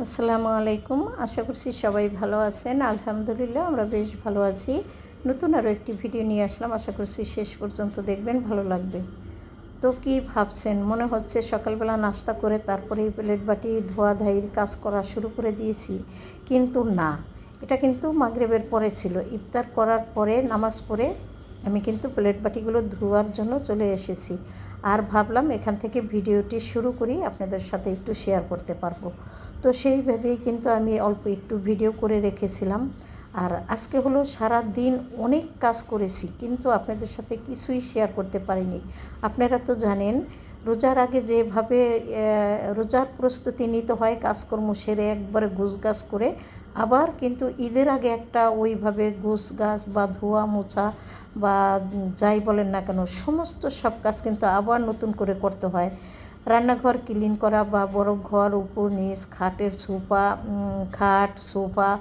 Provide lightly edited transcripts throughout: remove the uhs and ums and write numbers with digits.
আসসালামু আলাইকুম। আশা করছি সবাই ভালো আছেন। আলহামদুলিল্লাহ আমরা বেশ ভালো আছি। নতুন আরও একটি ভিডিও নিয়ে আসলাম। আশা করছি শেষ পর্যন্ত দেখবেন, ভালো লাগবে। তো কি ভাবছেন? মনে হচ্ছে সকালবেলা নাস্তা করে তারপরেই প্লেট বাটি ধোয়া ধাইয়ের কাজ করা শুরু করে দিয়েছি, কিন্তু না, এটা কিন্তু মাগরিবের পরে ছিল। ইফতার করার পরে নামাজ পড়ে আমি কিন্তু প্লেট বাটিগুলো ধোয়ার জন্য চলে এসেছি। আর ভাবলাম এখান থেকে ভিডিওটি শুরু করি, আপনাদের সাথে একটু শেয়ার করতে পারবো। তো সেইভাবেই কিন্তু আমি অল্প একটু ভিডিও করে রেখেছিলাম। আর আজকে হলো সারা দিন অনেক কাজ করেছি, কিন্তু আপনাদের সাথে কিছুই শেয়ার করতে পারিনি। আপনারা তো জানেন রোজার আগে যেভাবে রোজার প্রস্তুতি নিতে হয়, কাজকর্ম সেরে একবারে গুছগাছ করে, আবার কিন্তু ঈদের আগে একটা ওইভাবে গুছগাছ বা ধোয়া মোছা বা যাই বলেন না কেন, সমস্ত সব কাজ কিন্তু আবার নতুন করে করতে হয়। রান্নাঘর ক্লিন করা বা বড় ঘর উপর নিচ, খাটের সোফা, খাট সোফা,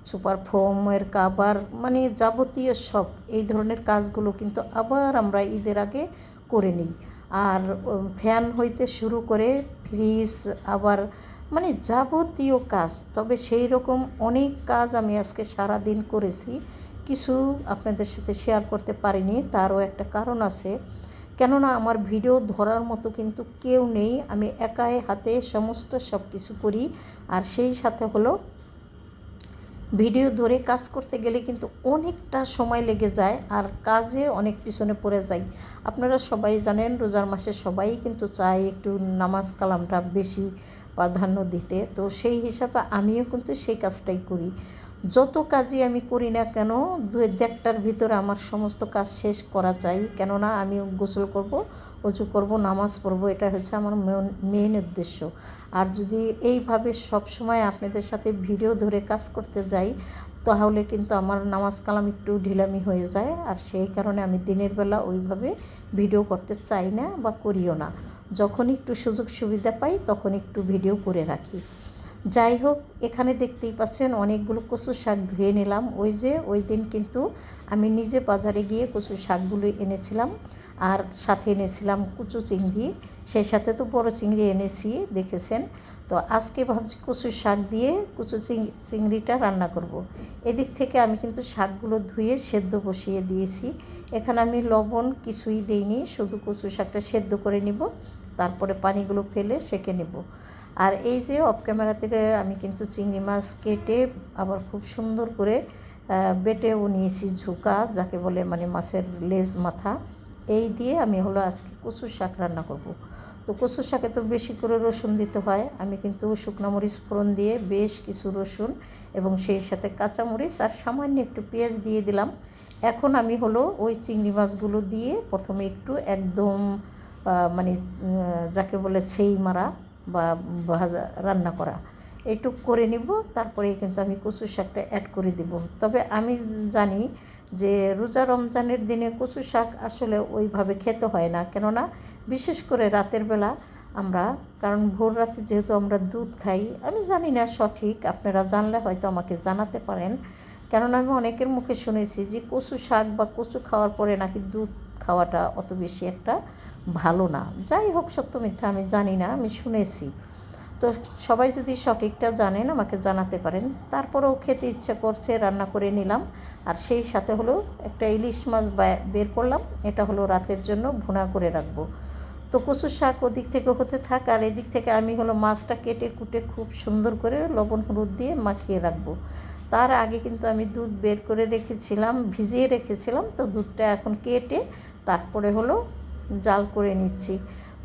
সুপার ফোমের কাভার, মানে যাবতীয় সব এই ধরনের কাজগুলো কিন্তু আবার আমরা ঈদের আগে করে নিই। আর ফ্যান হইতে শুরু করে ফ্রিজ, আবার মানে যাবতীয় কাজ। তবে সেই রকম অনেক কাজ আমি আজকে সারা দিন করেছি, কিছু আপনাদের সাথে শেয়ার করতে পারিনি। তারও একটা কারণ আছে, কেননা আমার ভিডিও ধরার মতো কিন্তু কেউ নেই। আমি একাই হাতে সমস্ত সব কিছু করি। আর সেই সাথে হলো ভিডিও ধরে কাজ করতে গেলে কিন্তু অনেকটা সময় লেগে যায়, আর কাজে অনেক পিছনে পড়ে যাই। আপনারা সবাই জানেন রোজার মাসে সবাই কিন্তু চায় একটু নামাজ কালামটা বেশি প্রাধান্য দিতে। তো সেই হিসাবে আমিও কিন্তু সেই কাজটাই করি। যত কাজই আমি করি না কেন, 2-1.5টার ভিতরে আমার সমস্ত কাজ শেষ করা চাই। কেননা আমি গোসল করব, অজু করব, নামাজ পড়ব, এটা হচ্ছে আমার মেন উদ্দেশ্য। আর যদি এইভাবে সব সময় আপনাদের সাথে ভিডিও ধরে কাজ করতে যাই, তাহলে কিন্তু আমার নামাজ কালাম একটু ঢিলামি হয়ে যায়। আর সেই কারণে আমি দিনের বেলা ওইভাবে ভিডিও করতে চাই না বা করিও না। যখন একটু সুযোগ সুবিধা পাই তখন একটু ভিডিও করে রাখি। যাই হোক, এখানে দেখতেই পাচ্ছেন অনেকগুলো কচু শাক ধুয়ে নিলাম। ওই দিন কিন্তু আমি নিজে বাজারে গিয়ে কচু শাকগুলো এনেছিলাম, আর সাথে এনেছিলাম কুচু চিংড়ি। সেই সাথে তো বড় চিংড়ি এনেছি, দেখেছেন। তো আজকে ভাবছি কচু শাক দিয়ে কুচু চিংড়িটা রান্না করব। এদিক থেকে আমি কিন্তু শাকগুলো ধুয়ে সেদ্ধ বসিয়ে দিয়েছি। এখানে আমি লবণ কিছুই দিইনি, শুধু কচু শাকটা সেদ্ধ করে নিব, তারপরে পানিগুলো ফেলে সেঁকে নেব। আর এই যে অফ ক্যামেরা থেকে আমি কিন্তু চিংড়ি মাছ কেটে আবার খুব সুন্দর করে বেটেও নিয়েছি, ঝুকা যাকে বলে, মানে মাছের লেজ মাথা। এই দিয়ে আমি হলো আজকে কচু শাক রান্না করব। তো কচু শাকে তো বেশি করে রসুন দিতে হয়। আমি কিন্তু শুকনো মরিচ ফোড়ন দিয়ে বেশ কিছু রসুন এবং সেই সাথে কাঁচামরিচ আর সামান্য একটু পেঁয়াজ দিয়ে দিলাম। এখন আমি হলো ওই চিংড়ি মাছগুলো দিয়ে প্রথমে একটু একদম মানে যাকে বলে সেই মারা বা ভাজা রান্না করা এইটুক করে নিব। তারপরে কিন্তু আমি কচু শাকটা অ্যাড করে দিব। তবে আমি জানি যে রোজা রমজানের দিনে কচু শাক আসলে ওইভাবে খেতে হয় না, কেননা বিশেষ করে রাতের বেলা আমরা, কারণ ভোর রাতে যেহেতু আমরা দুধ খাই। আমি জানি না সঠিক, আপনারা জানলে হয়তো আমাকে জানাতে পারেন। কেননা আমি অনেকের মুখে শুনেছি যে কচু শাক বা কচু খাওয়ার পরে নাকি দুধ খাওয়াটা অত বেশি একটা ভালো না। যাই হোক, সত্য মিথ্যা আমি জানি না, আমি শুনেছি। তো সবাই যদি সঠিকটা জানেন আমাকে জানাতে পারেন। তারপরেও খেতে ইচ্ছা করছে, রান্না করে নিলাম। আর সেই সাথে হলো একটা ইলিশ মাছ বের করলাম, এটা হলো রাতের জন্য ভুনা করে রাখবো। তো কচু শাক ওদিক থেকে হতে থাক, আর এদিক থেকে আমি হলো মাছটা কেটে কুটে খুব সুন্দর করে লবণ হলুদ দিয়ে মাখিয়ে রাখবো। তার আগে কিন্তু আমি দুধ বের করে রেখেছিলাম, ভিজিয়ে রেখেছিলাম। তো দুধটা এখন কেটে তারপরে হলো জাল করে নিচ্ছি।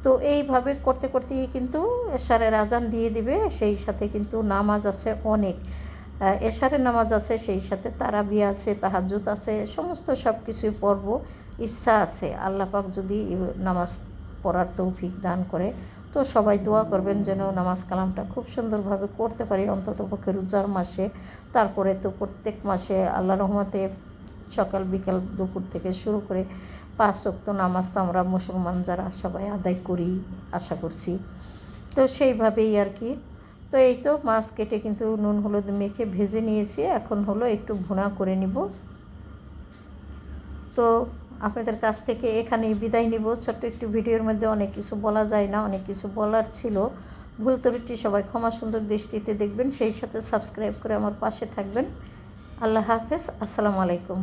তো এইভাবে করতে করতেই কিন্তু এশারের আজান দিয়ে দিবে। সেই সাথে কিন্তু নামাজ আছে অনেক, এশারের নামাজ আছে, সেই সাথে তারাবি আছে, তাহাজ্জুদ আছে, সমস্ত সব কিছুই পড়ব। ইচ্ছা আছে, আল্লাহ পাক যদি নামাজ পড়ার তৌফিক দান করে। তো সবাই দোয়া করবেন যেন নামাজ কালামটা খুব সুন্দরভাবে করতে পারি, অন্ততপক্ষে রোজার মাসে। তারপরে তো প্রত্যেক মাসে আল্লাহ রহমতে সকাল বিকাল দুপুর থেকে শুরু করে 5 ওয়াক্ত নামাজ তো আমরা মুসলমান যারা সবাই আদায় করি, আশা করছি। তো সেইভাবেই আর কি। তো এই তো মাছ কেটে কিন্তু নুন হলুদ মেখে ভেজে নিয়েছি, এখন হলো একটু ভুনা করে নিব। তো আপনাদের কাছ থেকে এখানেই বিদায় নিব। ছোট্ট একটু ভিডিওর মধ্যে অনেক কিছু বলা যায় না, অনেক কিছু বলার ছিল। ভুল ত্রুটি সবাই ক্ষমা সুন্দর দৃষ্টিতে দেখবেন, সেই সাথে সাবস্ক্রাইব করে আমার পাশে থাকবেন। আল্লাহ হাফেজ, আসসালামু আলাইকুম।